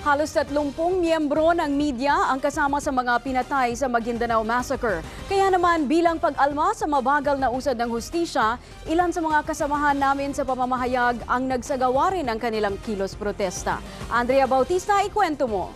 Halos 30 miyembro ng media ang kasama sa mga pinatay sa Maguindanao Massacre. Kaya naman bilang pag-alma sa mabagal na usad ng hustisya, ilan sa mga kasamahan namin sa pamamahayag ang nagsagawa rin ng kanilang kilos protesta. Andrea Bautista, ikwento mo.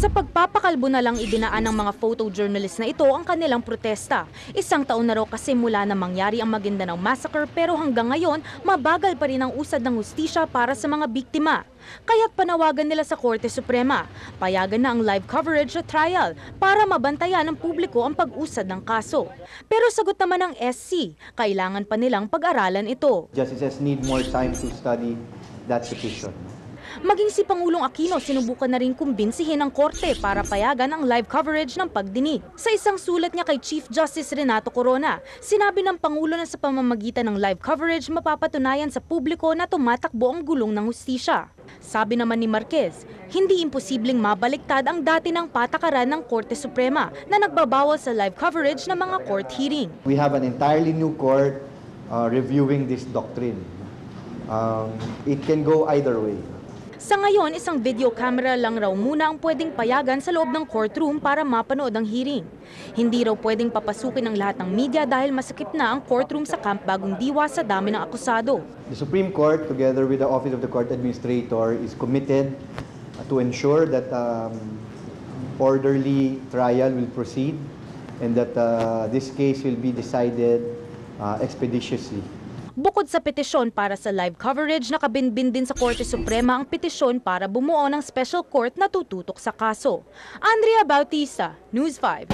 Sa pagpapakalbo na lang idinaan ng mga photojournalist na ito ang kanilang protesta. Isang taon na raw kasi mula na mangyari ang Maguindanao Massacre pero hanggang ngayon mabagal pa rin ang usad ng hustisya para sa mga biktima. Kaya't panawagan nila sa Korte Suprema, payagan na ang live coverage at trial para mabantayan ng publiko ang pag-usad ng kaso. Pero sagot naman ng SC, kailangan pa nilang pag-aralan ito. Justices need more time to study that petition. Maging si Pangulong Aquino sinubukan na rin kumbinsihin ng korte para payagan ang live coverage ng pagdinig. Sa isang sulat niya kay Chief Justice Renato Corona, sinabi ng Pangulo na sa pamamagitan ng live coverage mapapatunayan sa publiko na tumatakbo ang gulong ng hustisya. Sabi naman ni Marquez, hindi imposibleng mabaliktad ang dati ng patakaran ng Korte Suprema na nagbabawal sa live coverage ng mga court hearing. We have an entirely new court reviewing this doctrine. It can go either way. Sa ngayon, isang video camera lang raw muna ang pwedeng payagan sa loob ng courtroom para mapanood ang hearing. Hindi raw pwedeng papasukin ng lahat ng media dahil masakip na ang courtroom sa Camp Bagong Diwa sa dami ng akusado. The Supreme Court, together with the Office of the Court Administrator, is committed to ensure that orderly trial will proceed and that this case will be decided expeditiously. Bukod sa petisyon para sa live coverage, nakabinbin din sa Korte Suprema ang petisyon para bumuo ng special court na tututok sa kaso. Andrea Bautista, News 5.